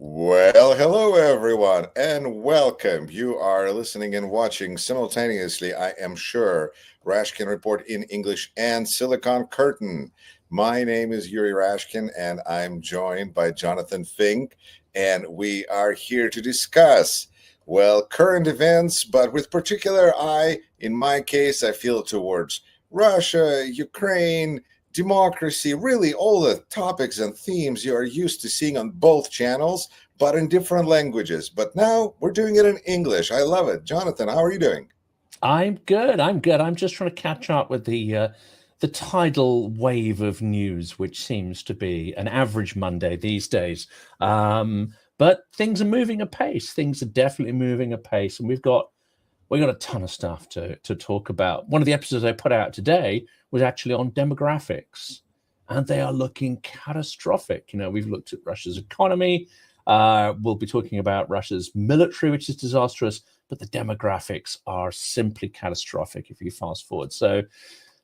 Well, hello everyone, and welcome. You are listening and watching simultaneously, I am sure, Rashkin Report in English and Silicon Curtain. My name is Yuri Rashkin, and I'm joined by Jonathan Fink, and we are here to discuss, well, current events, but with particular eye, in my case, I feel towards Russia, Ukraine, democracy, really all the topics and themes you are used to seeing on both channels, but in different languages. But now we're doing it in English. I love it. Jonathan, how are you doing? I'm good. I'm good. I'm just trying to catch up with the tidal wave of news, which seems to be an average Monday these days. But things are moving apace. Things are definitely moving apace, and we got a ton of stuff to talk about. One of the episodes I put out today was actually on demographics, and they are looking catastrophic. We've looked at Russia's economy. We'll be talking about Russia's military, which is disastrous, but the demographics are simply catastrophic if you fast forward. So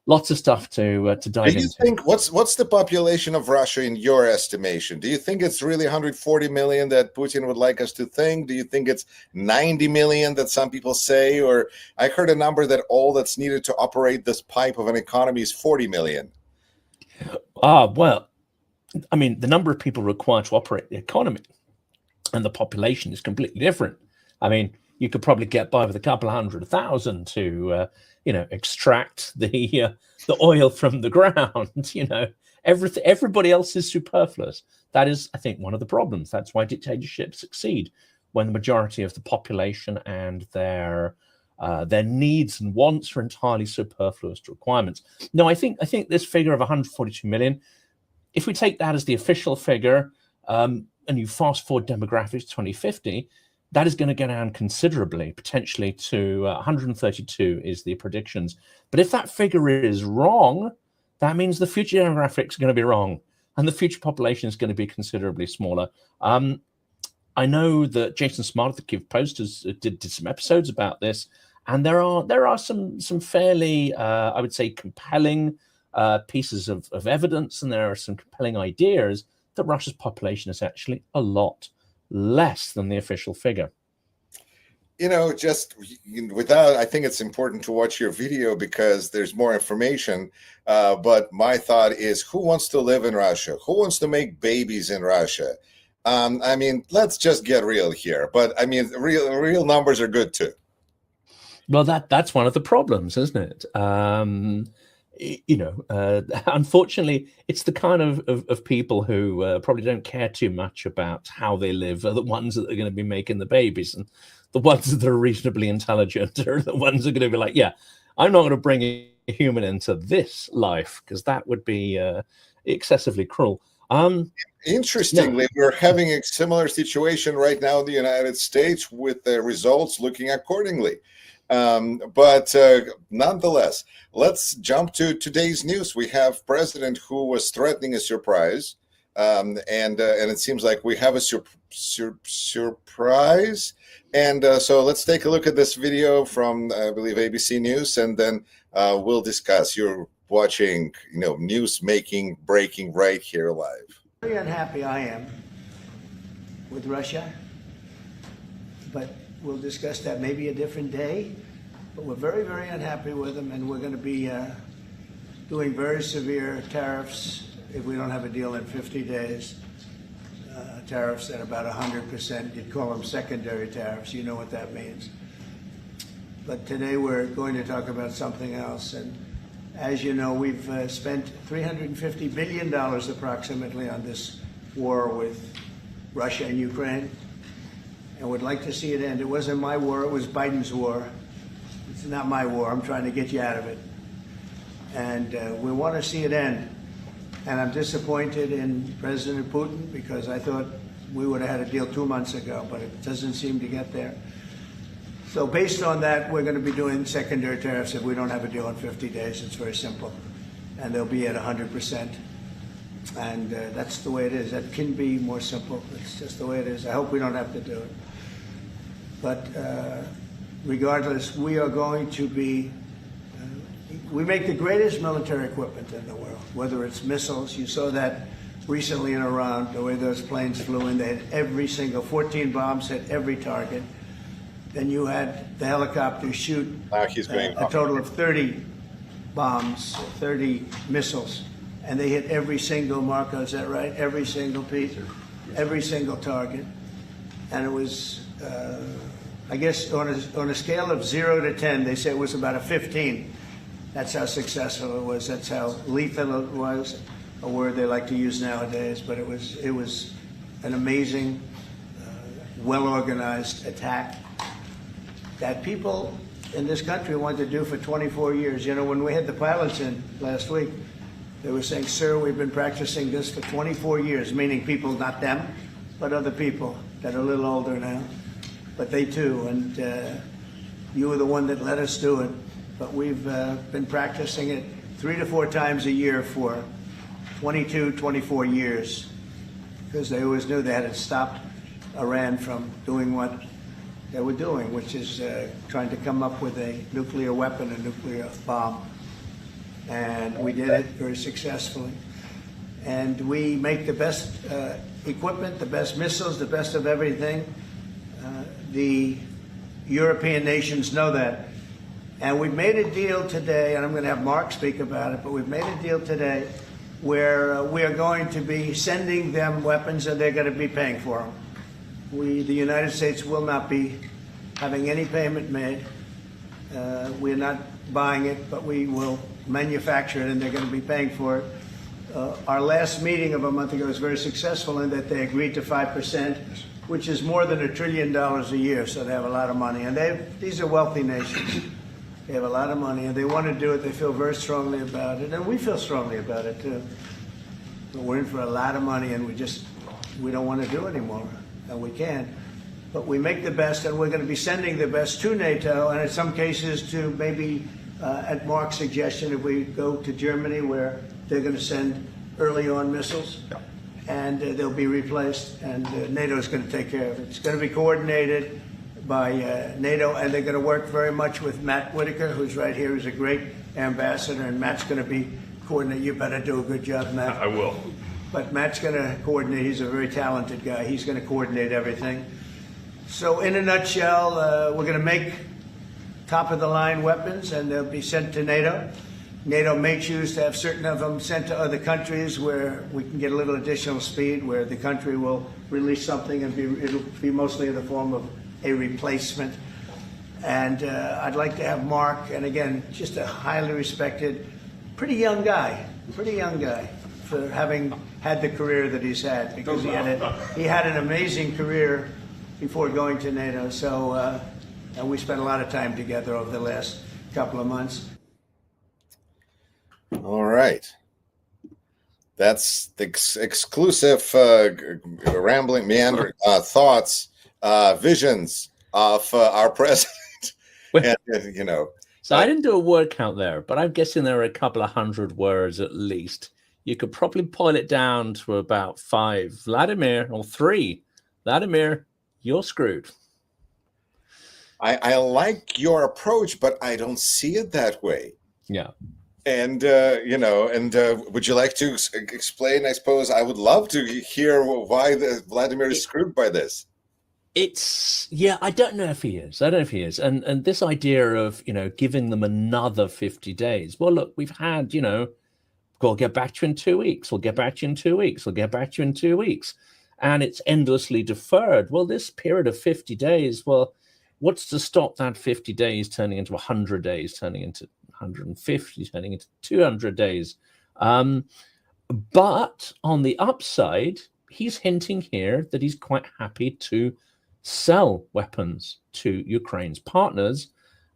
lots of stuff to dive Do you into. think what's the population of Russia in your estimation? Do you think it's really 140 million that Putin would like us to think? Do you think it's 90 million that some people say? Or I heard a number that all that's needed to operate this pipe of an economy is 40 million. Well, I mean, the number of people required to operate the economy and the population is completely different. I mean, you could probably get by with a couple of 100,000 to, extract the oil from the ground. Everybody else is superfluous. That is, I think, one of the problems. That's why dictatorships succeed, when the majority of the population and their needs and wants are entirely superfluous to requirements. No, I think this figure of 142 million, if we take that as the official figure, and you fast forward demographics to 2050, that is going to go down considerably, potentially to 132 is the predictions. But if that figure is wrong, that means the future demographics are going to be wrong, and the future population is going to be considerably smaller. I know that Jason Smart of the Kyiv Post did some episodes about this, and there are some fairly, I would say, compelling pieces of evidence, and there are some compelling ideas that Russia's population is actually a lot less than the official figure. Just without, I think it's important to watch your video because there's more information. But my thought is, who wants to live in Russia? Who wants to make babies in Russia? I mean, let's just get real here. But I mean, real numbers are good too. Well, that's one of the problems, isn't it? Unfortunately, it's the kind of people who probably don't care too much about how they live are the ones that are going to be making the babies, and the ones that are reasonably intelligent are the ones that are going to be like, yeah, I'm not going to bring a human into this life because that would be excessively cruel. Interestingly, we're having a similar situation right now in the United States with the results looking accordingly. But nonetheless, let's jump to today's news. We have president who was threatening a surprise, and it seems like we have a surprise. And so let's take a look at this video from, I believe, ABC News, and then we'll discuss. You're watching, news making, breaking right here live. Very unhappy I am with Russia, but we'll discuss that maybe a different day. But we're very, very unhappy with them, and we're going to be doing very severe tariffs if we don't have a deal in 50 days. Tariffs at about 100%. You'd call them secondary tariffs. You know what that means. But today we're going to talk about something else. And as you know, we've spent $350 billion approximately on this war with Russia and Ukraine, and would like to see it end. It wasn't my war, it was Biden's war. It's not my war, I'm trying to get you out of it. And we want to see it end. And I'm disappointed in President Putin because I thought we would have had a deal 2 months ago, but it doesn't seem to get there. So based on that, we're going to be doing secondary tariffs if we don't have a deal in 50 days. It's very simple. And they'll be at 100%. And that's the way it is. That can be more simple. It's just the way it is. I hope we don't have to do it. But regardless, we are going to be, we make the greatest military equipment in the world, whether it's missiles. You saw that recently in Iran, the way those planes flew in, they had every single 14 bombs hit every target. Then you had the helicopter shoot Now he's going a off. total of 30 bombs, 30 missiles, and they hit every single, Marco, is that right? Every single piece, every single target. And it was, I guess, on a scale of 0 to 10, they say it was about a 15. That's how successful it was. That's how lethal it was, a word they like to use nowadays. But it was an amazing, well-organized attack that people in this country wanted to do for 24 years. You know, when we had the pilots in last week, they were saying, sir, we've been practicing this for 24 years, meaning people, not them, but other people that are a little older now. But they too, and you were the one that let us do it. But we've been practicing it 3 to 4 times a year for 22, 24 years, because they always knew they had to stop Iran from doing what they were doing, which is trying to come up with a nuclear weapon, a nuclear bomb. And we did it very successfully. And we make the best equipment, the best missiles, the best of everything. The European nations know that. And we've made a deal today, and I'm going to have Mark speak about it, but we've made a deal today where we are going to be sending them weapons and they're going to be paying for them. The United States will not be having any payment made. We're not buying it, but we will manufacture it and they're going to be paying for it. Our last meeting of a month ago was very successful in that they agreed to 5%, which is more than $1 trillion a year, so they have a lot of money. And these are wealthy nations. They have a lot of money and they want to do it. They feel very strongly about it, and we feel strongly about it too. But we're in for a lot of money and we don't want to do it anymore. And we can, but we make the best, and we're going to be sending the best to NATO, and in some cases to maybe, at Mark's suggestion, if we go to Germany, where they're going to send early on missiles, and they'll be replaced, and NATO is going to take care of it. It's going to be coordinated by NATO, and they're going to work very much with Matt Whitaker, who's right here, who's a great ambassador, and Matt's going to be coordinated. You better do a good job, Matt. I will. But Matt's going to coordinate. He's a very talented guy. He's going to coordinate everything. So in a nutshell, we're going to make top-of-the-line weapons, and they'll be sent to NATO. NATO may choose to have certain of them sent to other countries where we can get a little additional speed, where the country will release something and it'll be mostly in the form of a replacement. And I'd like to have Mark, and again, just a highly respected, pretty young guy, for having had the career that he's had, because he had an amazing career before going to NATO. So, and we spent a lot of time together over the last couple of months. All right. That's the exclusive rambling, meandering thoughts, visions of our president. And, you know. So I didn't do a word count there, but I'm guessing there are a couple of hundred words at least. You could probably boil it down to about 5. Vladimir, or 3. Vladimir, you're screwed. I like your approach, but I don't see it that way. Yeah. And, you know, and would you like to explain? I suppose I would love to hear why Vladimir is screwed by this. I don't know if he is. And this idea of, you know, giving them another 50 days. Well, look, we've had, you know, we'll get back to you in 2 weeks. We'll get back to you in 2 weeks. We'll get back to you in 2 weeks. And it's endlessly deferred. Well, this period of 50 days, well, what's to stop that 50 days turning into 100 days, turning into 150, turning into 200 days? But on the upside, he's hinting here that he's quite happy to sell weapons to Ukraine's partners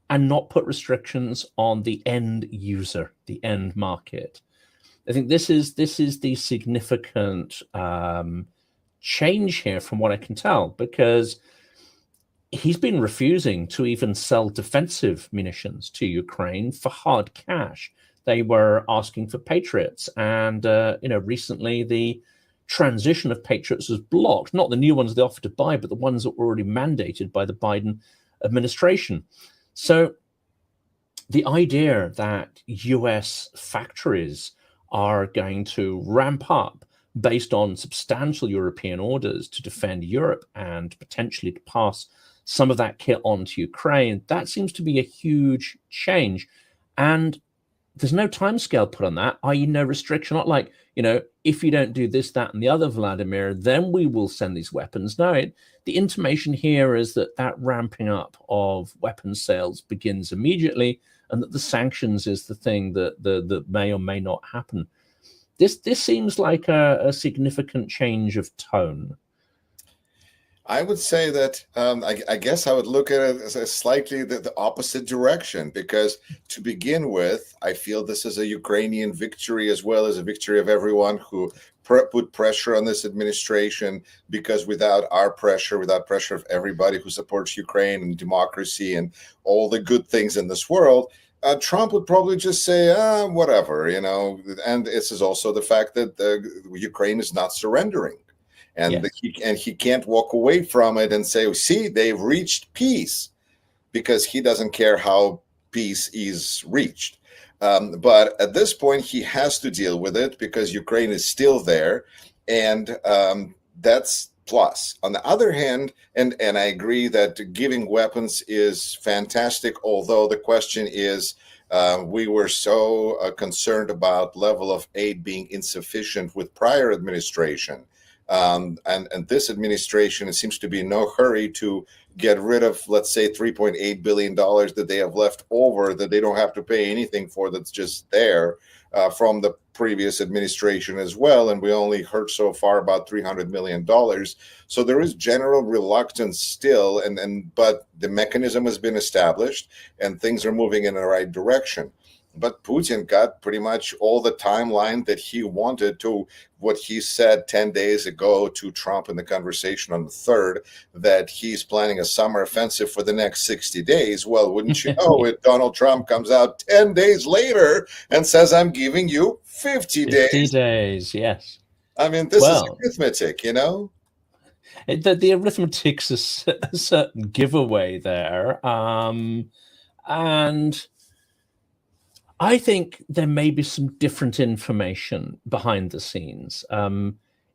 and not put restrictions on the end user, the end market. I think this is the significant change here from what I can tell, because he's been refusing to even sell defensive munitions to Ukraine for hard cash. They were asking for Patriots, and recently the transition of Patriots was blocked. Not the new ones they offered to buy, but the ones that were already mandated by the Biden administration. So the idea that US factories are going to ramp up based on substantial European orders to defend Europe and potentially to pass some of that kit on to Ukraine. That seems to be a huge change. And there's no timescale put on that, i.e. no restriction, not like, if you don't do this, that, and the other, Vladimir, then we will send these weapons. No, the intimation here is that ramping up of weapons sales begins immediately, and that the sanctions is the thing that may or may not happen. This seems like a significant change of tone. I would say that I guess I would look at it as a slightly the opposite direction, because to begin with, I feel this is a Ukrainian victory as well as a victory of everyone who put pressure on this administration, because without our pressure, without pressure of everybody who supports Ukraine and democracy and all the good things in this world, Trump would probably just say, whatever, and this is also the fact that Ukraine is not surrendering. And Yes. he can't walk away from it and say, see, they've reached peace, because he doesn't care how peace is reached. But at this point, he has to deal with it because Ukraine is still there. And that's plus. On the other hand, and I agree that giving weapons is fantastic, although the question is, we were so concerned about level of aid being insufficient with prior administration. And this administration, it seems to be in no hurry to get rid of, let's say, $3.8 billion that they have left over that they don't have to pay anything for, that's just there from the previous administration as well. And we only heard so far about $300 million. So there is general reluctance still, but the mechanism has been established and things are moving in the right direction. But Putin got pretty much all the timeline that he wanted to what he said 10 days ago to Trump in the conversation on the 3rd, that he's planning a summer offensive for the next 60 days. Well, wouldn't you know it, Donald Trump comes out 10 days later and says, I'm giving you 50 days. 50 days, yes. I mean, this is arithmetic, The arithmetic's a certain giveaway there. And I think there may be some different information behind the scenes.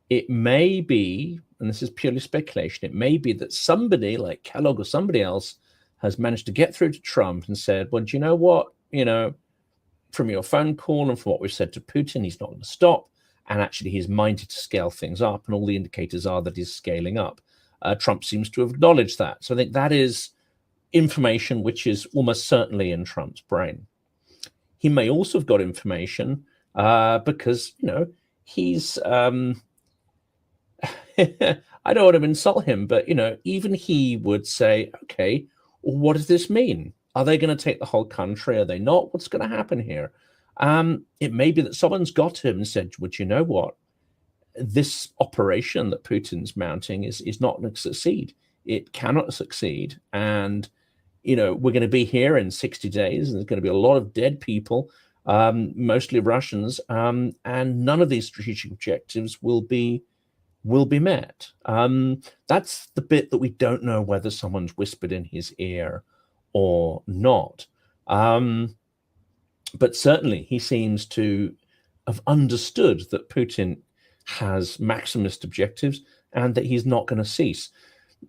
It may be, and this is purely speculation, it may be that somebody like Kellogg or somebody else has managed to get through to Trump and said, well, do you know what? From your phone call and from what we've said to Putin, he's not going to stop. And actually, he's minded to scale things up. And all the indicators are that he's scaling up. Trump seems to have acknowledged that. So I think that is information which is almost certainly in Trump's brain. He may also have got information because, he's, I don't want to insult him, but, even he would say, okay, well, what does this mean? Are they going to take the whole country? Are they not? What's going to happen here? It may be that someone's got to him and said, well, you know what? This operation that Putin's mounting is not going to succeed. It cannot succeed. And we're going to be here in 60 days, and there's going to be a lot of dead people, mostly Russians, and none of these strategic objectives will be met. That's the bit that we don't know whether someone's whispered in his ear or not. But certainly he seems to have understood that Putin has maximalist objectives and that he's not going to cease.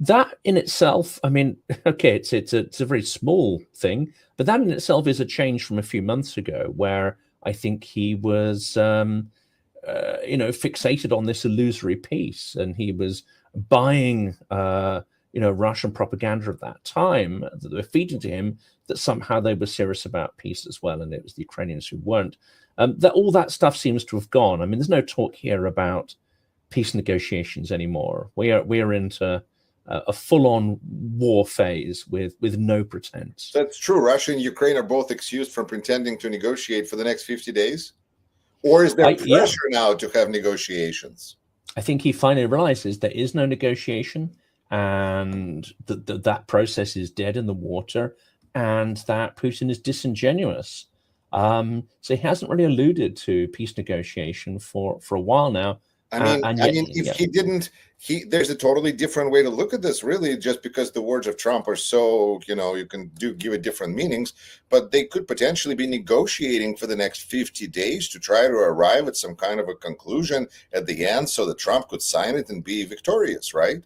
That in itself, I mean, okay, it's a very small thing, but that in itself is a change from a few months ago, where I think he was, fixated on this illusory peace, and he was buying, Russian propaganda at that time that they were feeding to him that somehow they were serious about peace as well, and it was the Ukrainians who weren't. That all that stuff seems to have gone. I mean, there's no talk here about peace negotiations anymore. We're into a full-on war phase with no pretense. That's true. Russia and Ukraine are both excused from pretending to negotiate for the next 50 days? Or is there pressure now to have negotiations? I think he finally realizes there is no negotiation, and that process is dead in the water, and that Putin is disingenuous. So he hasn't really alluded to peace negotiation for a while now. And yet, if he didn't, there's a totally different way to look at this, really, just because the words of Trump are so, you can give it different meanings, but they could potentially be negotiating for the next 50 days to try to arrive at some kind of a conclusion at the end so that Trump could sign it and be victorious, right?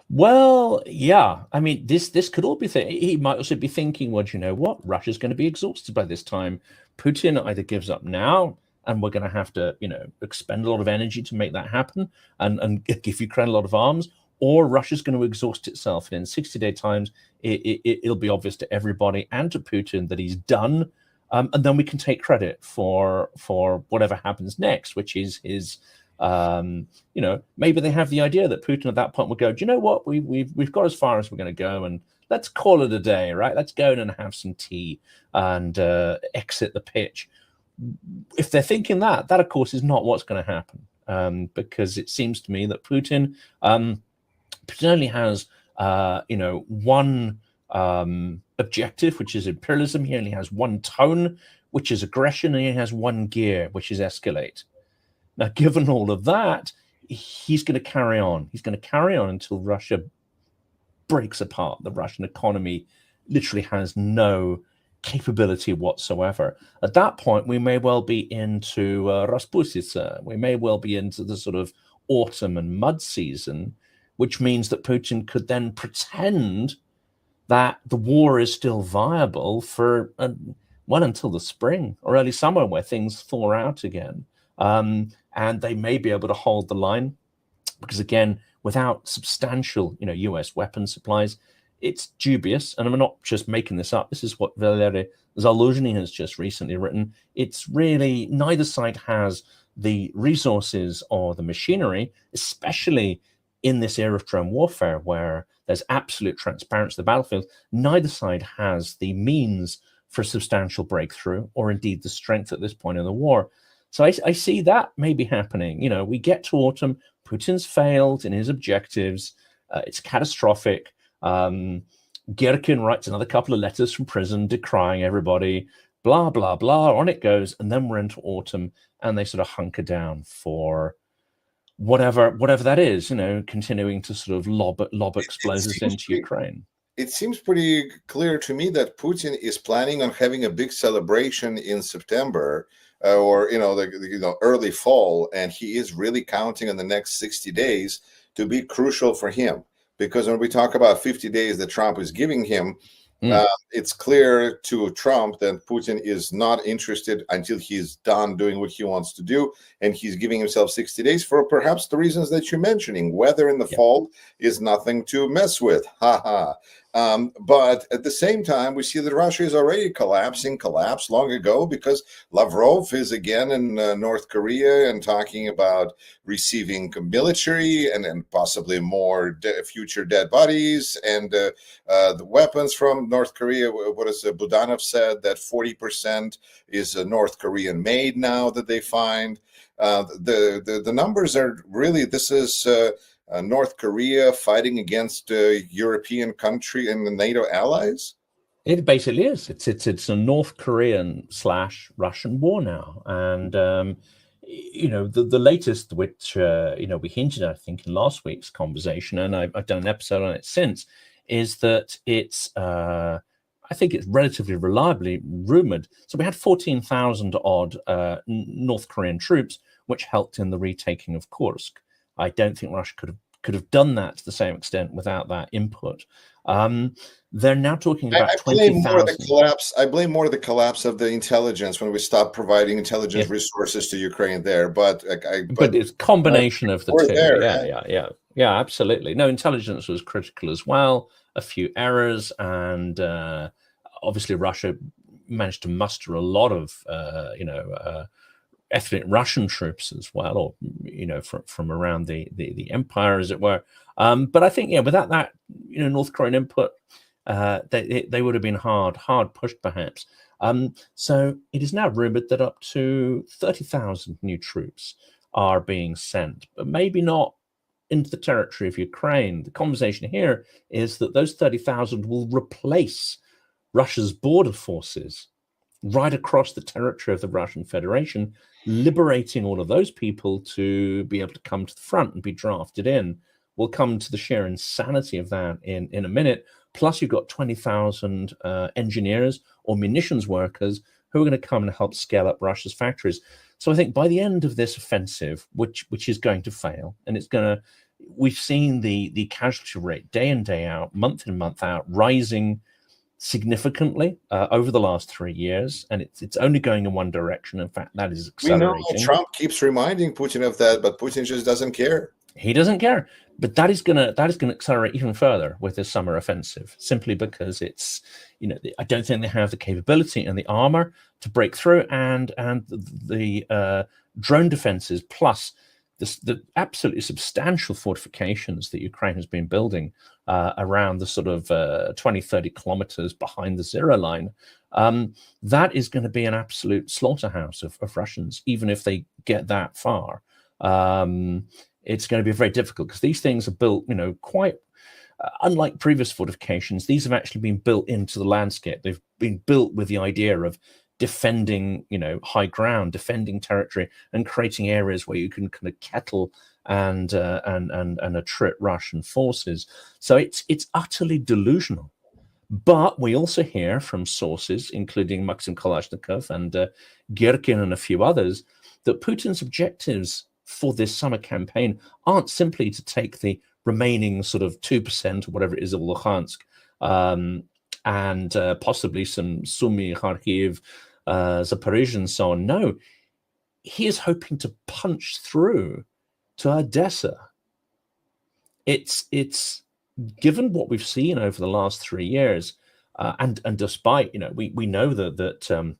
Well, yeah. I mean, this could all be. He might also be thinking, well, you know what? Russia's going to be exhausted by this time. Putin either gives up now, and we're going to have to, expend a lot of energy to make that happen, and give Ukraine a lot of arms, or Russia's going to exhaust itself, and in 60-day times, it'll be obvious to everybody and to Putin that he's done, and then we can take credit for whatever happens next, which is his. Maybe they have the idea that Putin at that point will go, do you know what? We've got as far as we're going to go, and let's call it a day, right? Let's go in and have some tea and exit the pitch. If they're thinking that of course is not what's going to happen, because it seems to me that Putin only has one objective, which is imperialism. He only has one tone, which is aggression, and he has one gear, which is escalate. Now, given all of that, he's going to carry on. He's going to carry on until Russia breaks apart. The Russian economy literally has no capability whatsoever. At that point, we may well be into Rasputitsa. We may well be into the sort of autumn and mud season, which means that Putin could then pretend that the war is still viable for until the spring or early summer, where things thaw out again. And they may be able to hold the line, because again, without substantial, U.S. weapons supplies, it's dubious. And I'm not just making this up. This is what Valery Zaluzhny has just recently written. It's really neither side has the resources or the machinery, especially in this era of drone warfare where there's absolute transparency of the battlefield. Neither side has the means for substantial breakthrough, or indeed the strength at this point in the war. So I see that maybe happening. We get to autumn. Putin's failed in his objectives. It's catastrophic. Gherkin writes another couple of letters from prison decrying everybody. Blah, blah, blah. On it goes. And then we're into autumn, and they sort of hunker down for whatever that is, continuing to sort of lob explosives into Ukraine. It seems pretty clear to me that Putin is planning on having a big celebration in September, or early fall, and he is really counting on the next 60 days to be crucial for him. Because when we talk about 50 days that Trump is giving him, it's clear to Trump that Putin is not interested until he's done doing what he wants to do, and he's giving himself 60 days for perhaps the reasons that you're mentioning. Weather in the fall is nothing to mess with. But at the same time, we see that Russia is already collapsed long ago, because Lavrov is again in North Korea and talking about receiving military and possibly more future dead bodies and the weapons from North Korea. What has Budanov said, that 40% is North Korean made now that they find. The numbers are really, this is North Korea fighting against a European country and the NATO allies? It basically is. It's a North Korean / Russian war now, and the latest, which we hinted at, I think, in last week's conversation, and I've done an episode on it since, is that it's I think it's relatively reliably rumored. So we had 14,000 odd North Korean troops, which helped in the retaking of Kursk. I don't think Russia could have done that to the same extent without that input. They're now talking about 20,000. I blame more the collapse of the intelligence when we stopped providing intelligence resources to Ukraine there. But it's a combination of the two. Yeah, absolutely. No, intelligence was critical as well. A few errors, and obviously Russia managed to muster a lot of ethnic Russian troops as well, or from around the empire, as it were. But I think without that North Korean input, they would have been hard pushed perhaps. So it is now rumored that up to 30,000 new troops are being sent, but maybe not into the territory of Ukraine. The conversation here is that those 30,000 will replace Russia's border forces. right across the territory of the Russian Federation, liberating all of those people to be able to come to the front and be drafted in. We'll come to the sheer insanity of that in a minute. Plus, you've got 20,000 engineers or munitions workers who are going to come and help scale up Russia's factories. So I think by the end of this offensive, which is going to fail, and we've seen the casualty rate day in, day out, month in, month out, rising significantly over the last 3 years, and it's only going in one direction. In fact, that is accelerating. We know Trump keeps reminding Putin of that, but Putin just doesn't care. He doesn't care, but that is gonna accelerate even further with this summer offensive, simply because it's, I don't think they have the capability and the armor to break through, and the drone defenses plus the absolutely substantial fortifications that Ukraine has been building around the sort of 20-30 kilometers behind the zero line, that is going to be an absolute slaughterhouse of Russians, even if they get that far. It's going to be very difficult because these things are built, quite unlike previous fortifications. These have actually been built into the landscape. They've been built with the idea of defending, high ground, defending territory, and creating areas where you can kind of kettle and attrit Russian forces. So it's utterly delusional. But we also hear from sources, including Maxim Kalashnikov and Girkin and a few others, that Putin's objectives for this summer campaign aren't simply to take the remaining sort of 2% or whatever it is of Luhansk, and possibly some Sumy, Kharkiv, Zaporizhzhia, and so on. No, he is hoping to punch through to Odessa. It's given what we've seen over the last 3 years, and despite, we know that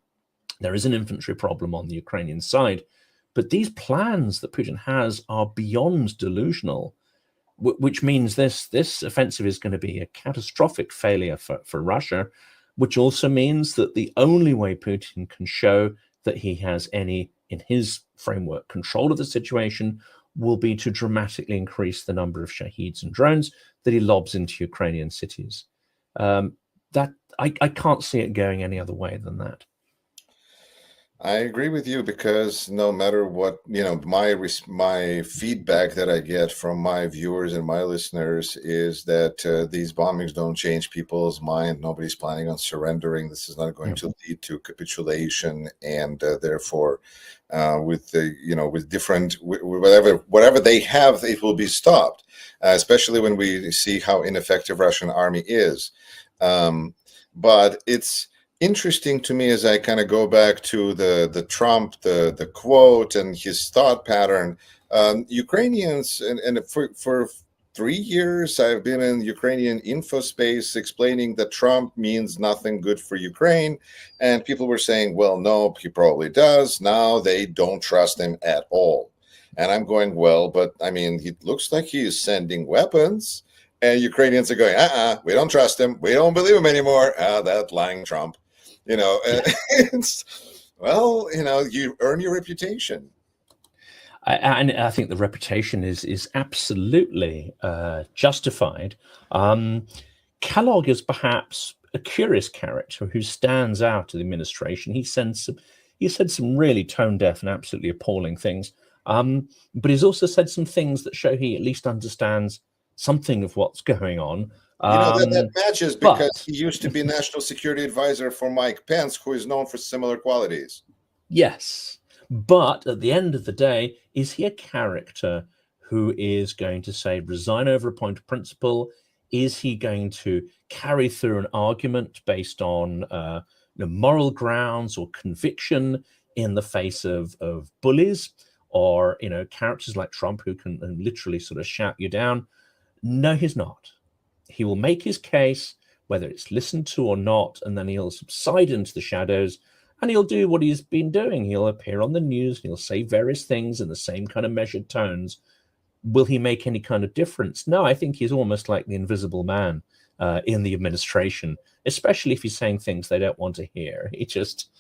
there is an infantry problem on the Ukrainian side, but these plans that Putin has are beyond delusional, which means this offensive is going to be a catastrophic failure for Russia, which also means that the only way Putin can show that he has any, in his framework, control of the situation will be to dramatically increase the number of Shaheeds and drones that he lobs into Ukrainian cities. That I can't see it going any other way than that. I agree with you, because no matter what, my feedback that I get from my viewers and my listeners is that these bombings don't change people's mind. Nobody's planning on surrendering. This is not going to lead to capitulation, and therefore, with whatever they have, it will be stopped. Especially when we see how ineffective Russian army is. But it's interesting to me as I kind of go back to the Trump, the quote and his thought pattern. Ukrainians, and for 3 years I've been in Ukrainian info space explaining that Trump means nothing good for Ukraine, and people were saying, well, no, he probably does. Now they don't trust him at all. And I'm going, well, but I mean, it looks like he is sending weapons, and Ukrainians are going, we don't trust him. We don't believe him anymore. That lying Trump. Well, you earn your reputation. And I think the reputation is absolutely justified. Kellogg is perhaps a curious character who stands out to the administration. He said some really tone deaf and absolutely appalling things, but he's also said some things that show he at least understands something of what's going on. That matches, because he used to be national security advisor for Mike Pence, who is known for similar qualities. Yes, but at the end of the day, is he a character who is going to say resign over a point of principle? Is he going to carry through an argument based on moral grounds or conviction in the face of bullies, or characters like Trump who can literally sort of shout you down? No, he's not. He will make his case, whether it's listened to or not, and then he'll subside into the shadows, and he'll do what he's been doing. He'll appear on the news, he'll say various things in the same kind of measured tones. Will he make any kind of difference? No, I think he's almost like the invisible man in the administration, especially if he's saying things they don't want to hear. He just,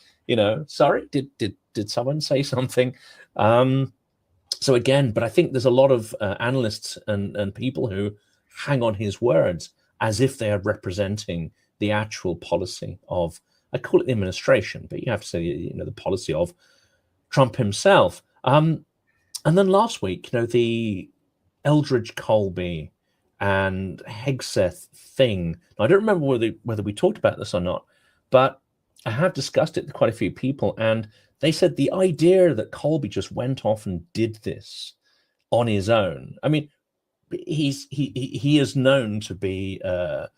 sorry, did someone say something? So again, but I think there's a lot of analysts and people who hang on his words as if they are representing the actual policy of I call it the administration, but you have to say, the policy of Trump himself. And then last week, the Eldridge Colby and Hegseth thing. Now, I don't remember whether we talked about this or not, but I have discussed it with quite a few people, and they said the idea that Colby just went off and did this on his own. I mean, he is known to be a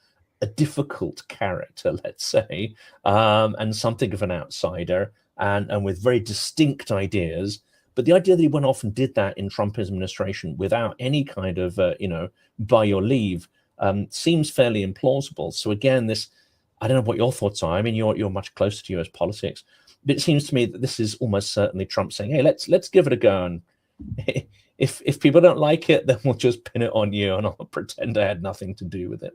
difficult character, let's say, and something of an outsider, and with very distinct ideas. But the idea that he went off and did that in Trump's administration without any kind of, by your leave, seems fairly implausible. So again, I don't know what your thoughts are. I mean, you're much closer to US politics, but it seems to me that this is almost certainly Trump saying, "Hey, let's give it a go, and if people don't like it, then we'll just pin it on you, and I'll pretend I had nothing to do with it."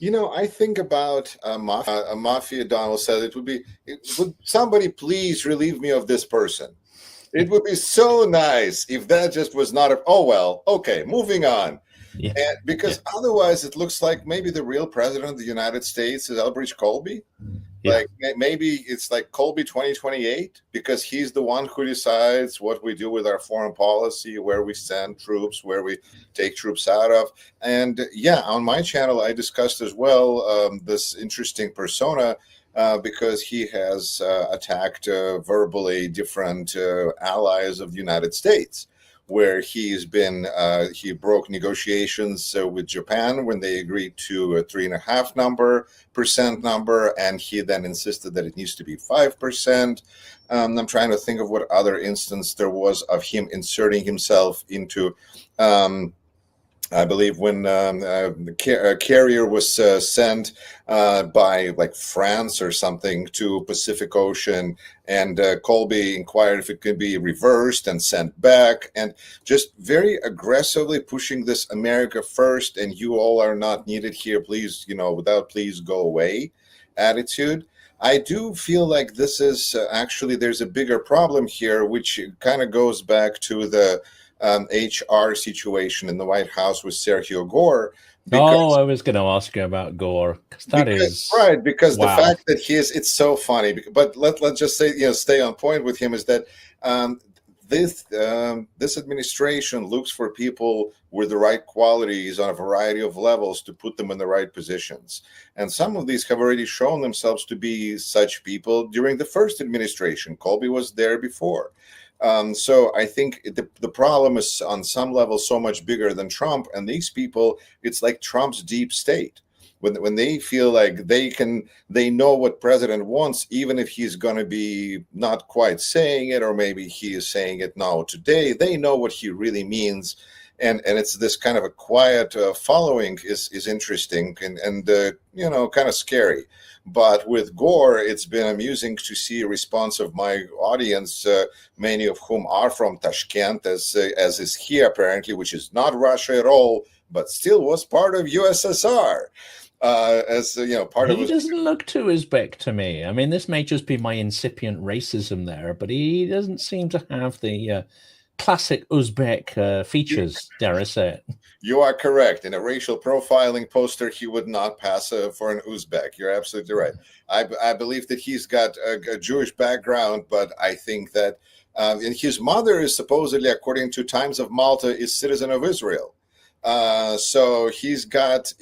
I think about a mafia Donald said would somebody please relieve me of this person? It would be so nice if that just was not okay, moving on. Yeah. And because otherwise it looks like maybe the real president of the United States is Eldridge Colby. Yeah. Like maybe it's like Colby 2028, because he's the one who decides what we do with our foreign policy, where we send troops, where we take troops out of. And on my channel, I discussed as well this interesting persona because he has attacked verbally different allies of the United States, where he broke negotiations with Japan when they agreed to a 3.5% number, and he then insisted that it needs to be 5%. I'm trying to think of what other instance there was of him inserting himself into. I believe when the carrier was sent by like France or something to Pacific Ocean, and Colby inquired if it could be reversed and sent back, and just very aggressively pushing this America first, and you all are not needed here, please, without please go away attitude. I do feel like this is actually, there's a bigger problem here, which kind of goes back to the HR situation in the White House with Sergio Gore. I was going to ask you about Gore, because the fact that it's so funny. But let's just say, stay on point with him, is that this administration looks for people with the right qualities on a variety of levels to put them in the right positions, and some of these have already shown themselves to be such people during the first administration. Colby was there before. So I think the problem is on some level so much bigger than Trump, and these people, it's like Trump's deep state. When they feel like they know what president wants, even if he's going to be not quite saying it, or maybe he is saying it now today, they know what he really means. And it's this kind of a quiet following is interesting and kind of scary. But with Gore, it's been amusing to see a response of my audience, many of whom are from Tashkent, as is he apparently, which is not Russia at all, but still was part of USSR. Part of he doesn't look too Uzbek to me. I mean, this may just be my incipient racism there, but he doesn't seem to have the classic Uzbek features, dare I say it. You are correct. In a racial profiling poster, he would not pass for an Uzbek. You're absolutely right. I believe that he's got a Jewish background, but I think that and his mother is supposedly, according to Times of Malta, is citizen of Israel. So he's got,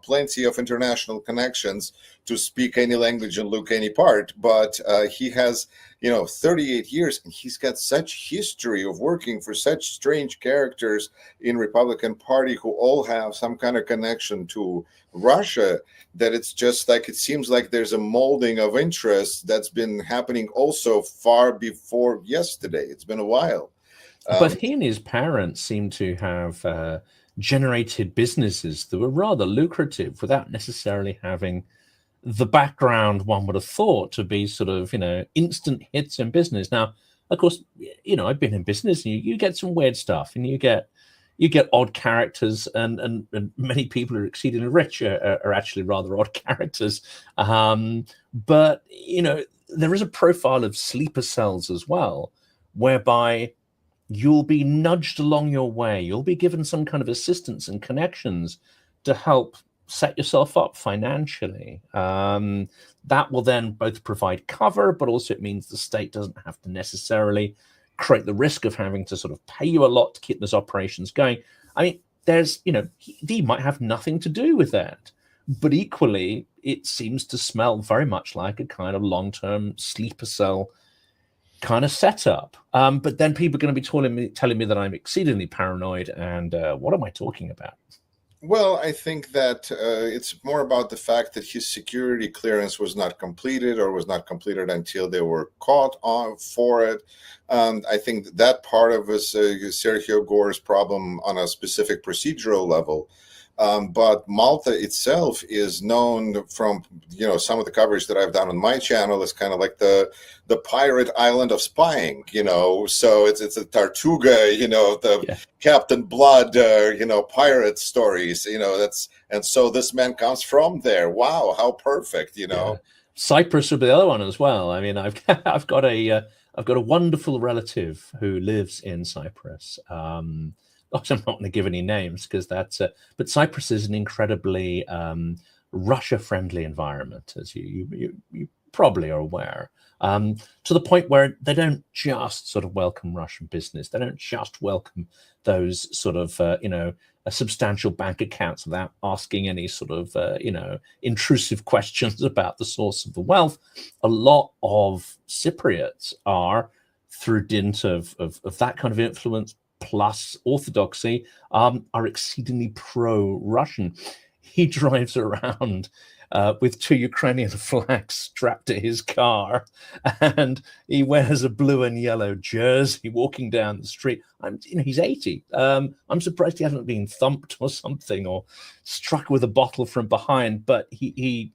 plenty of international connections to speak any language and look any part, but he has, 38 years, and he's got such history of working for such strange characters in Republican Party who all have some kind of connection to Russia, that it's just like, it seems like there's a molding of interest that's been happening also far before yesterday. It's been a while. But he and his parents seem to have generated businesses that were rather lucrative without necessarily having the background one would have thought to be sort of, instant hits in business. Now, of course, I've been in business, and you get some weird stuff, and you get odd characters, and many people who are exceedingly rich are actually rather odd characters. But, there is a profile of sleeper cells as well, whereby you'll be nudged along your way. You'll be given some kind of assistance and connections to help set yourself up financially. That will then both provide cover, but also it means the state doesn't have to necessarily create the risk of having to sort of pay you a lot to keep those operations going. I mean, he might have nothing to do with that, but equally, it seems to smell very much like a kind of long-term sleeper cell kind of setup. But then people are going to be telling me that I'm exceedingly paranoid, and what am I talking about? Well, I think that it's more about the fact that his security clearance was not completed, or was not completed until they were caught on for it. I think that part of Sergio Gore's problem on a specific procedural level. But Malta itself is known from, some of the coverage that I've done on my channel is kind of like the pirate island of spying, so it's a Tartuga, Captain Blood, pirate stories, and so this man comes from there. Wow, how perfect, Yeah. Cyprus would be the other one as well. I mean, I've got a wonderful relative who lives in Cyprus. I'm not going to give any names because but Cyprus is an incredibly Russia-friendly environment, as you probably are aware, to the point where they don't just sort of welcome Russian business. They don't just welcome those sort of, substantial bank accounts without asking any sort of, intrusive questions about the source of the wealth. A lot of Cypriots are, through dint of that kind of influence, plus orthodoxy, are exceedingly pro-Russian. He drives around with 2 Ukrainian flags strapped to his car, and he wears a blue and yellow jersey walking down the street. He's 80. I'm surprised he hasn't been thumped or something, or struck with a bottle from behind. But he's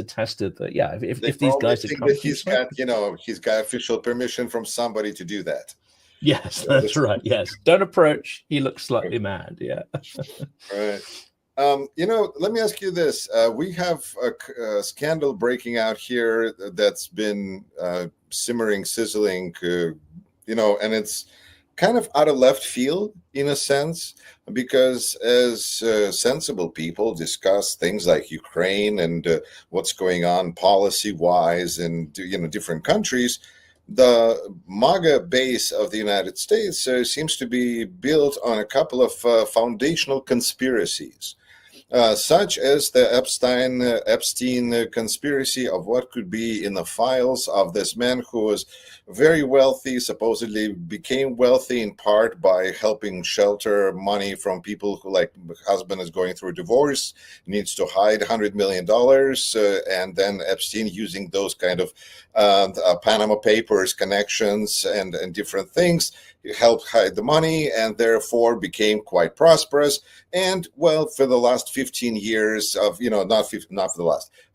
attested that if these guys think that he's got official permission from somebody to do that. Yes, that's right. Yes, don't approach. He looks slightly mad. Yeah. Right. Let me ask you this. We have a scandal breaking out here that's been simmering, sizzling, and it's kind of out of left field in a sense, because as sensible people discuss things like Ukraine and what's going on policy-wise in different countries, the MAGA base of the United States seems to be built on a couple of foundational conspiracies, such as the Epstein conspiracy of what could be in the files of this man who was very wealthy, supposedly became wealthy in part by helping shelter money from people who, like, husband is going through a divorce, needs to hide $100 million, and then Epstein, using those kind of Panama Papers connections and different things, helped hide the money, and therefore became quite prosperous. And well, for the last 15 years of,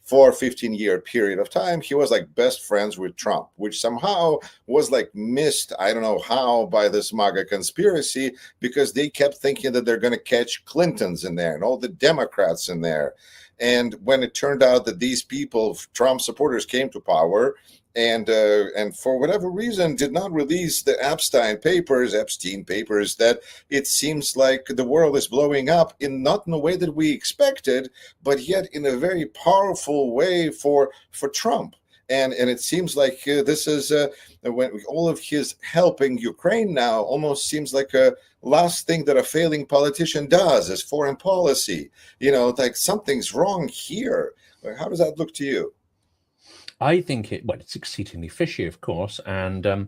for a 15-year period of time, he was like best friends with Trump, which somehow was like missed, I don't know how, by this MAGA conspiracy, because they kept thinking that they're going to catch Clintons in there and all the Democrats in there. And when it turned out that these people, Trump supporters, came to power, and for whatever reason did not release the Epstein papers, that it seems like the world is blowing up, not in a way that we expected, but yet in a very powerful way for Trump. And it seems like this is when all of his helping Ukraine now almost seems like a last thing that a failing politician does is foreign policy. Like something's wrong here. How does that look to you? I think it's exceedingly fishy, of course, and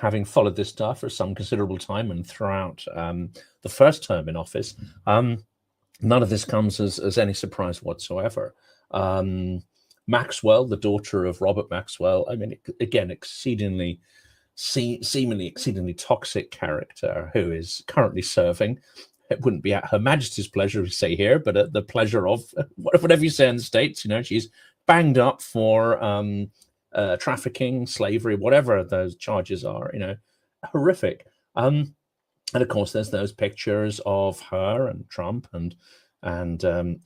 having followed this stuff for some considerable time and throughout the first term in office, none of this comes as any surprise whatsoever. Maxwell, the daughter of Robert Maxwell, I mean, again, seemingly exceedingly toxic character who is currently serving. It wouldn't be at Her Majesty's pleasure, we say here, but at the pleasure of whatever you say in the States. She's banged up for trafficking, slavery, whatever those charges are. Horrific. And of course, there's those pictures of her and Trump and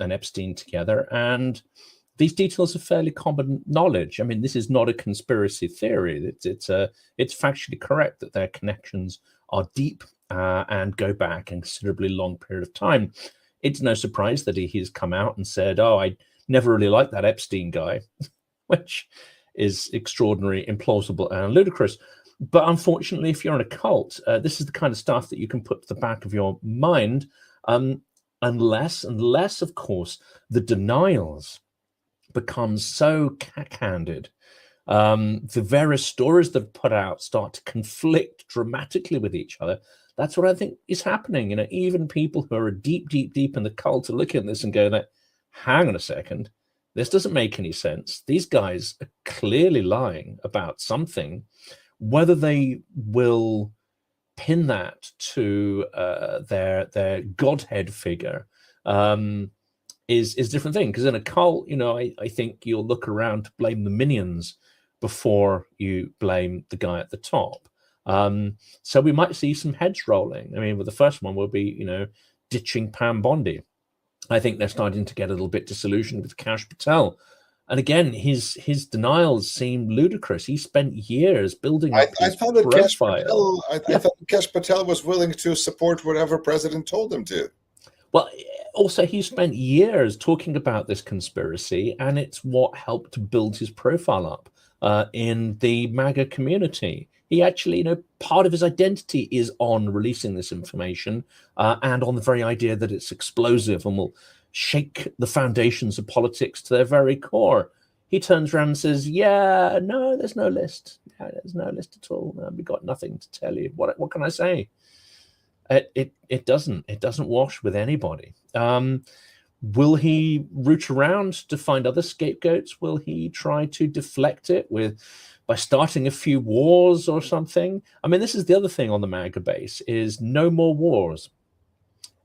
Epstein together, and these details are fairly common knowledge. I mean, this is not a conspiracy theory. It's factually correct that their connections are deep and go back a considerably long period of time. it's no surprise that he's come out and said, "Oh, I never really liked that Epstein guy," which is extraordinary, implausible, and ludicrous. But unfortunately, if you're in a cult, this is the kind of stuff that you can put to the back of your mind, unless, of course, the denials become so cack-handed. The various stories that are put out start to conflict dramatically with each other. That's what I think is happening. You know, even people who are deep in the cult are looking at this and going, hang on a second, this doesn't make any sense. These guys are clearly lying about something. Whether they will pin that to their godhead figure is a different thing. Because in a cult, you know, I think you'll look around to blame the minions before you blame the guy at the top. So we might see some heads rolling. I mean, with the first one will be, you know, ditching Pam Bondi. I think they're starting to get a little bit disillusioned with Kash Patel. And again, his denials seem ludicrous. He spent years building up his profile. I thought Kash Patel was willing to support whatever president told him to. Well, also, he spent years talking about this conspiracy, and it's what helped to build his profile up in the MAGA community. He actually, you know, part of his identity is on releasing this information and on the very idea that it's explosive and will shake the foundations of politics to their very core. He turns around and says, yeah, no, there's no list. Yeah, there's no list at all. No, we got nothing to tell you. What can I say? It doesn't wash with anybody. Will he root around to find other scapegoats? Will he try to deflect it by starting a few wars or something? I mean, this is the other thing on the MAGA base, is no more wars.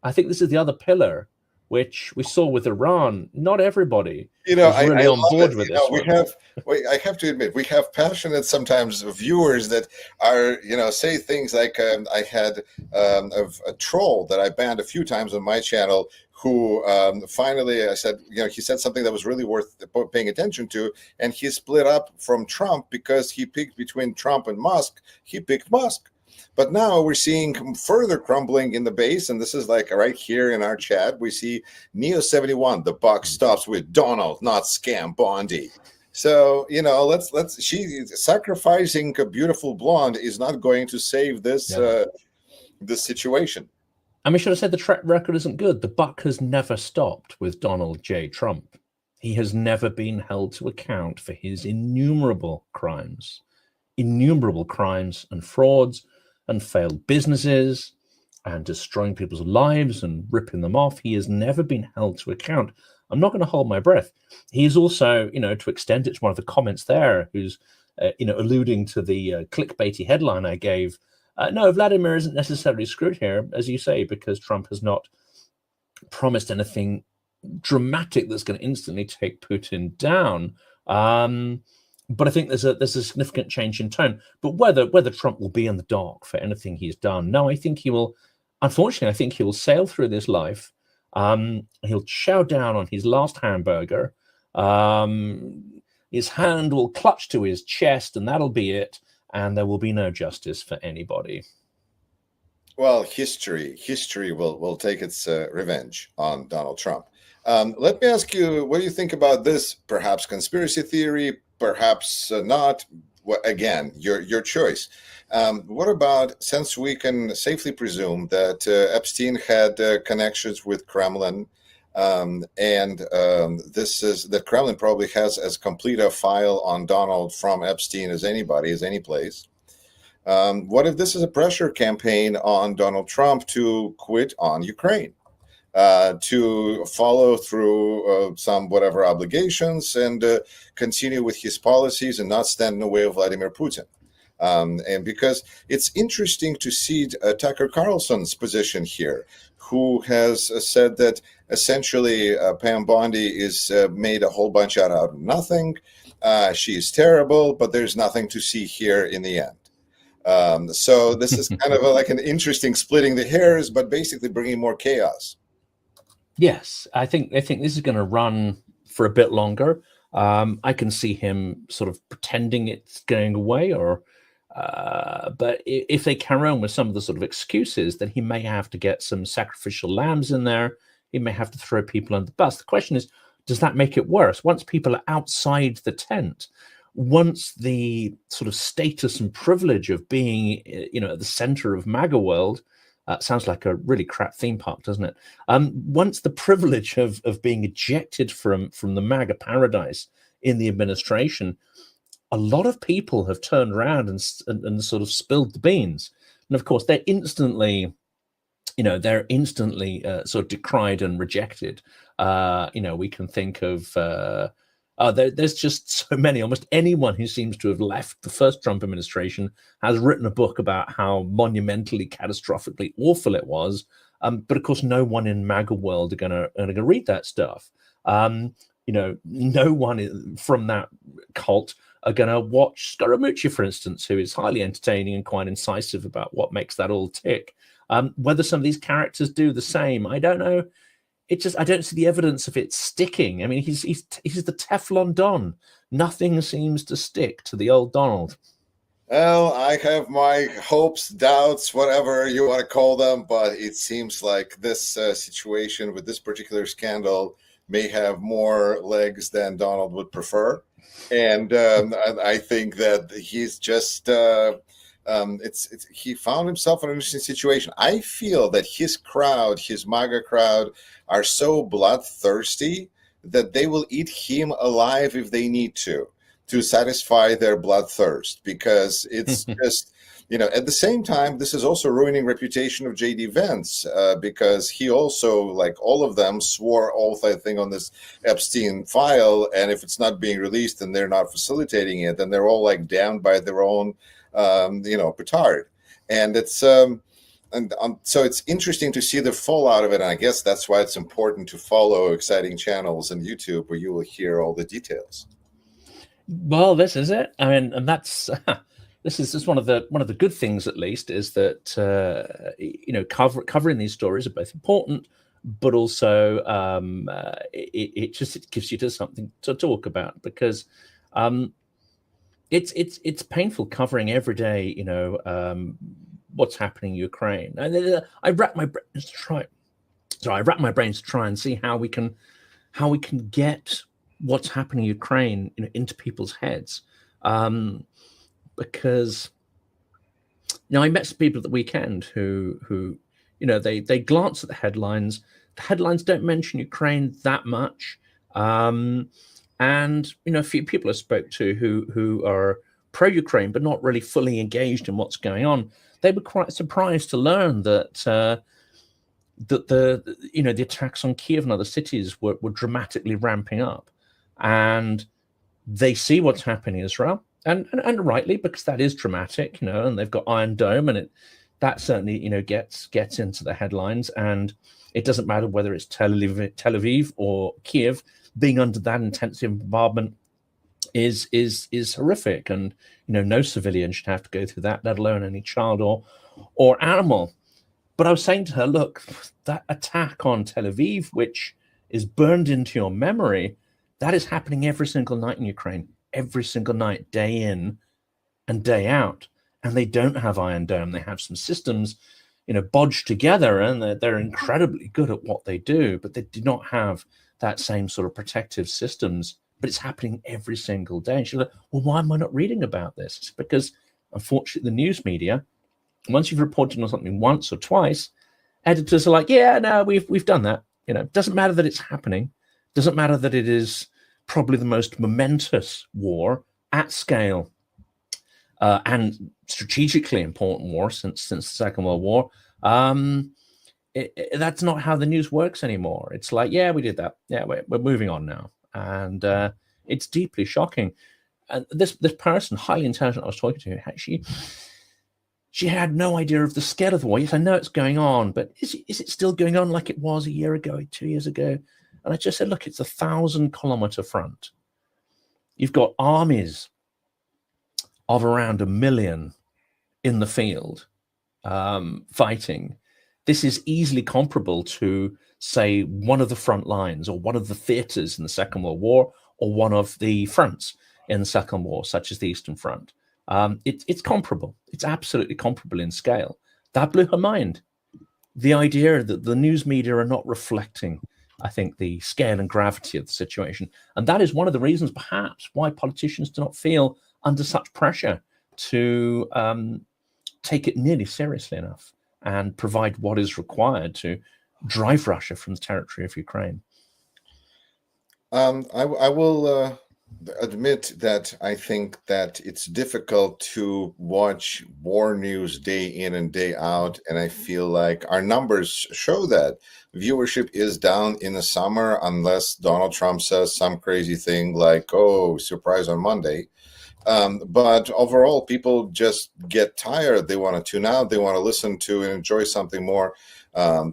I think this is the other pillar, which we saw with Iran. Not everybody is really on board with this. I have to admit, we have passionate sometimes viewers that are, you know, say things like, I had a troll that I banned a few times on my channel who finally, I said, you know, he said something that was really worth paying attention to, and he split up from Trump because he picked between Trump and Musk. He picked Musk. But now we're seeing further crumbling in the base, and this is like right here in our chat. We see Neo71. The buck stops with Donald, not scam Bondi. So, you know, she sacrificing a beautiful blonde is not going to save this this situation. I mean, should I say the track record isn't good? The buck has never stopped with Donald J. Trump. He has never been held to account for his innumerable crimes and frauds and failed businesses and destroying people's lives and ripping them off. He has never been held to account. I'm not going to hold my breath. He is also, you know, to extend it to one of the comments there, who's, you know, alluding to the clickbaity headline I gave. No, Vladimir isn't necessarily screwed here, as you say, because Trump has not promised anything dramatic that's going to instantly take Putin down. But I think there's a significant change in tone. But whether Trump will be in the dark for anything he's done, no, I think he will. Unfortunately, I think he will sail through this life. He'll chow down on his last hamburger. His hand will clutch to his chest, and that'll be it. And there will be no justice for anybody. Well, history will take its revenge on Donald Trump. Let me ask you, what do you think about this? Perhaps conspiracy theory, perhaps not. Again, your choice. What about, since we can safely presume that Epstein had connections with Kremlin, and this is that Kremlin probably has as complete a file on Donald from Epstein as anybody, as any place. What if this is a pressure campaign on Donald Trump to quit on Ukraine, to follow through some whatever obligations and continue with his policies and not stand in the way of Vladimir Putin? And because it's interesting to see Tucker Carlson's position here, who has said that essentially Pam Bondi is made a whole bunch out of nothing. She is terrible, but there's nothing to see here in the end. So this is kind of like an interesting splitting the hairs, but basically bringing more chaos. Yes, I think this is going to run for a bit longer. I can see him sort of pretending it's going away, but if they carry on with some of the sort of excuses, then he may have to get some sacrificial lambs in there. he may have to throw people under the bus. The question is, does that make it worse? Once people are outside the tent, once the sort of status and privilege of being, at the center of MAGA world, sounds like a really crap theme park, doesn't it? Once the privilege of being ejected from the MAGA paradise in the administration, a lot of people have turned around and sort of spilled the beans. And of course, they're instantly sort of decried and rejected. We can think of there's just so many. Almost anyone who seems to have left the first Trump administration has written a book about how monumentally, catastrophically awful it was. But of course, no one in MAGA world are gonna read that stuff. No one from that cult are going to watch Scaramucci, for instance, who is highly entertaining and quite incisive about what makes that all tick. Whether some of these characters do the same, I don't know. I don't see the evidence of it sticking. I mean, he's the Teflon Don. Nothing seems to stick to the old Donald. Well, I have my hopes, doubts, whatever you want to call them, but it seems like this situation with this particular scandal may have more legs than Donald would prefer. And I think that he's just he found himself in an interesting situation. I feel that his crowd, his MAGA crowd, are so bloodthirsty that they will eat him alive if they need to satisfy their bloodthirst, because it's just, at the same time, this is also ruining reputation of J.D. Vance, because he also, like all of them, swore oath, I think, on this Epstein file, and if it's not being released and they're not facilitating it, then they're all like damned by their own, petard. And it's so it's interesting to see the fallout of it, and I guess that's why it's important to follow exciting channels on YouTube where you will hear all the details. Well, this is it. I mean, and that's this is just one of the good things, at least, is that covering these stories are both important, but also it gives you to something to talk about, because it's painful covering every day, what's happening in Ukraine. And I wrap my brains to try and see how we can get what's happening in Ukraine, into people's heads, because I met some people at the weekend who they glance at the headlines. The headlines don't mention Ukraine that much, and a few people I spoke to who are pro-Ukraine but not really fully engaged in what's going on. They were quite surprised to learn that the attacks on Kiev and other cities were dramatically ramping up. And they see what's happening in Israel, and rightly, because that is dramatic, and they've got Iron Dome, and that certainly, gets into the headlines. And it doesn't matter whether it's Tel Aviv or Kiev, being under that intensive bombardment is horrific, and no civilian should have to go through that, let alone any child or animal. But I was saying to her, look, that attack on Tel Aviv, which is burned into your memory, that is happening every single night in Ukraine, every single night, day in and day out. And they don't have Iron Dome. They have some systems, bodged together, and they're incredibly good at what they do, but they do not have that same sort of protective systems. But it's happening every single day. And she's like, well, why am I not reading about this? It's because, unfortunately, the news media, once you've reported on something once or twice, editors are like, yeah, no, we've done that. It doesn't matter that it's happening. Doesn't matter that it is probably the most momentous war at scale and strategically important war since the Second World War. That's not how the news works anymore. It's like, yeah, we did that. Yeah, we're moving on now. And it's deeply shocking. And this person, highly intelligent, I was talking to, actually, she had no idea of the scale of the war. Yes, I know it's going on, but is it still going on like it was a year ago, 2 years ago? And I just said, look, it's a 1,000-kilometer front. You've got armies of around 1 million in the field fighting. This is easily comparable to, say, one of the front lines or one of the theaters in the Second World War, or one of the fronts in the Second War, such as the Eastern Front. It's comparable. It's absolutely comparable in scale. That blew her mind. the idea that the news media are not reflecting, I think, the scale and gravity of the situation. And that is one of the reasons, perhaps, why politicians do not feel under such pressure to take it nearly seriously enough and provide what is required to drive Russia from the territory of Ukraine. I will admit that I think that it's difficult to watch war news day in and day out, and I feel like our numbers show that viewership is down in the summer unless Donald Trump says some crazy thing like, "Oh, surprise on Monday." But overall, people just get tired. They want to tune out. They want to listen to and enjoy something more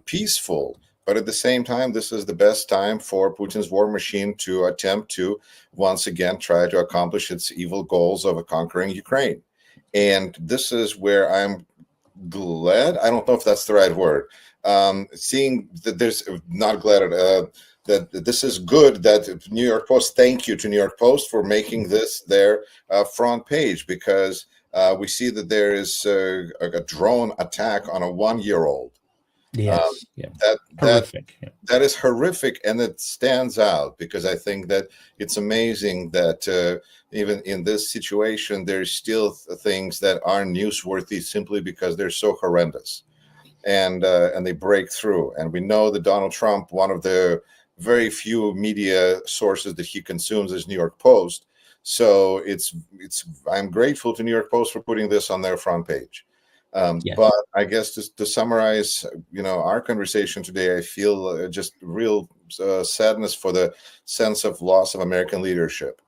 peaceful. But at the same time, this is the best time for Putin's war machine to attempt to once again try to accomplish its evil goals of conquering Ukraine. And this is where I'm glad. I don't know if that's the right word. Seeing that there's not glad that this is good that New York Post, thank you to New York Post for making this their front page, because we see that there is a drone attack on a 1-year-old. Yes, horrific. That is horrific, and it stands out because I think that it's amazing that even in this situation, there's still things that are newsworthy simply because they're so horrendous, and they break through. And we know that Donald Trump, one of the very few media sources that he consumes is New York Post. So I'm grateful to New York Post for putting this on their front page. Yes. But I guess to summarize, our conversation today, I feel just real sadness for the sense of loss of American leadership,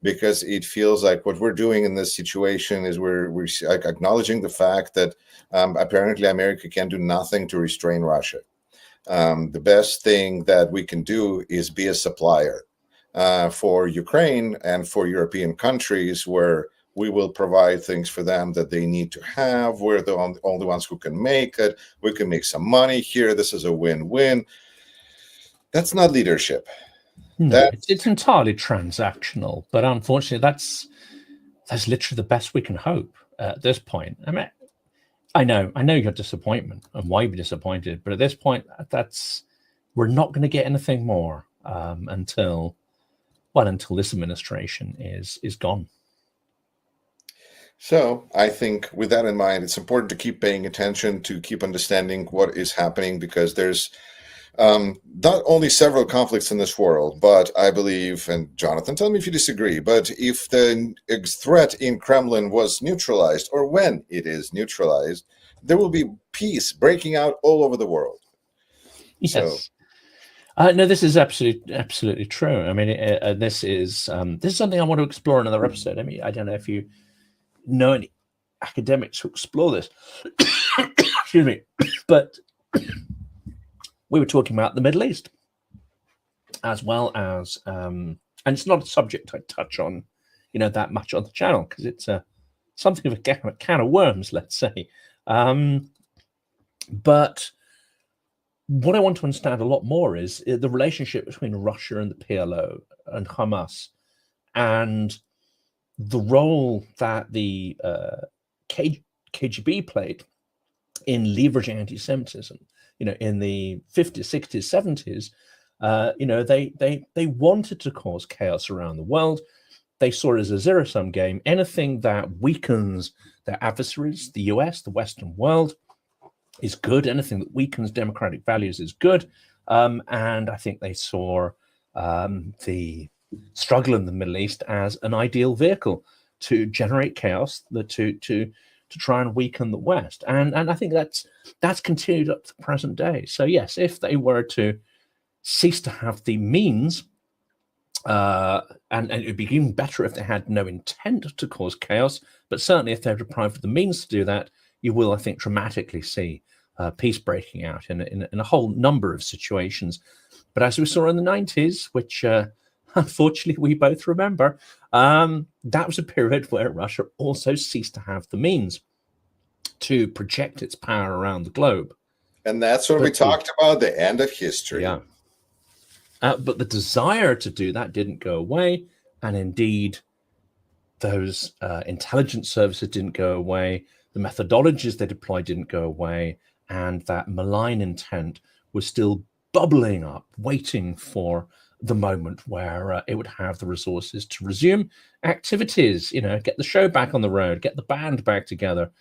because it feels like what we're doing in this situation is we're acknowledging the fact that apparently America can do nothing to restrain Russia. The best thing that we can do is be a supplier for Ukraine and for European countries, where we will provide things for them that they need to have. We're the only ones who can make it. We can make some money here. This is a win-win. That's not leadership. No, it's entirely transactional, but unfortunately, that's literally the best we can hope at this point. I mean, I know your disappointment and why you're disappointed, but at this point, we're not going to get anything more until this administration is gone. So I think with that in mind, it's important to keep paying attention, to keep understanding what is happening, because there's not only several conflicts in this world, but I believe, and Jonathan, tell me if you disagree, but if the threat in Kremlin was neutralized, or when it is neutralized, there will be peace breaking out all over the world. Yes. So, no, this is absolutely true. I mean, this is something I want to explore in another episode. I mean, I don't know if you know any academics who explore this. Excuse me, but we were talking about the Middle East, as well as, and it's not a subject I touch on, that much on the channel, because it's something of a can of worms, let's say. But what I want to understand a lot more is the relationship between Russia and the PLO and Hamas, and the role that the KGB played in leveraging anti-Semitism. In the 50s, 60s, 70s, they wanted to cause chaos around the world. They saw it as a zero-sum game. Anything that weakens their adversaries, the US, the Western world, is good. Anything that weakens democratic values is good. And I think they saw the struggle in the Middle East as an ideal vehicle to generate chaos, to try and weaken the West. And I think that's continued up to the present day. So yes, if they were to cease to have the means, and it would be even better if they had no intent to cause chaos, but certainly if they're deprived of the means to do that, you will, I think, dramatically see peace breaking out in a whole number of situations. But as we saw in the 90s, which unfortunately we both remember, that was a period where Russia also ceased to have the means to project its power around the globe. And that's what we talked about, the end of history. Yeah. But the desire to do that didn't go away. And indeed, those intelligence services didn't go away. The methodologies they deployed didn't go away. and that malign intent was still bubbling up, waiting for the moment where it would have the resources to resume activities, get the show back on the road, get the band back together.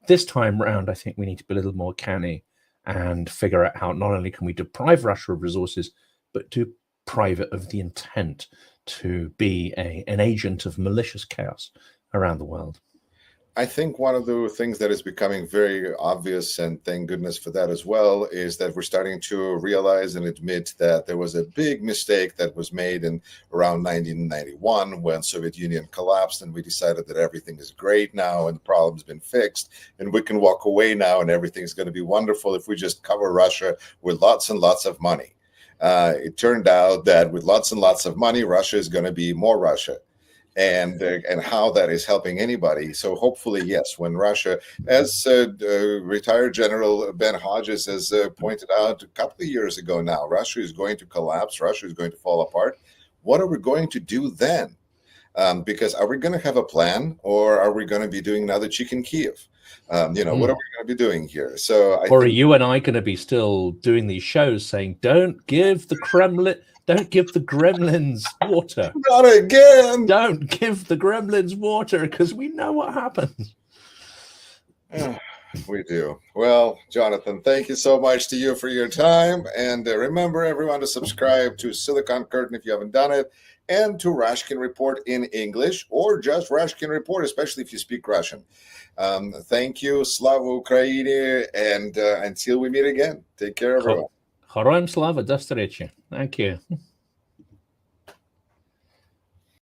This time round, I think we need to be a little more canny and figure out how not only can we deprive Russia of resources, but deprive it of the intent to be an agent of malicious chaos around the world. I think one of the things that is becoming very obvious, and thank goodness for that as well, is that we're starting to realize and admit that there was a big mistake that was made in around 1991 when Soviet Union collapsed, and we decided that everything is great now and the problem's been fixed and we can walk away now and everything's going to be wonderful if we just cover Russia with lots and lots of money. It turned out that with lots and lots of money, Russia is going to be more Russia. And how that is helping anybody. So hopefully, yes, when Russia, as retired General Ben Hodges has pointed out a couple of years ago now, Russia is going to collapse, Russia is going to fall apart. What are we going to do then? Because are we going to have a plan, or are we going to be doing another Chicken Kiev? What are we going to be doing here? So, are you and I going to be still doing these shows saying, "Don't give the Kremlin"? Don't give the gremlins water. Not again. Don't give the gremlins water, because we know what happens. We do. Well, Jonathan, thank you so much to you for your time. And remember, everyone, to subscribe to Silicon Curtain if you haven't done it, and to Rashkin Report in English, or just Rashkin Report, especially if you speak Russian. Thank you. Slava Ukraini. And until we meet again, take care, everyone. Героям слава, до встречи. Thank you.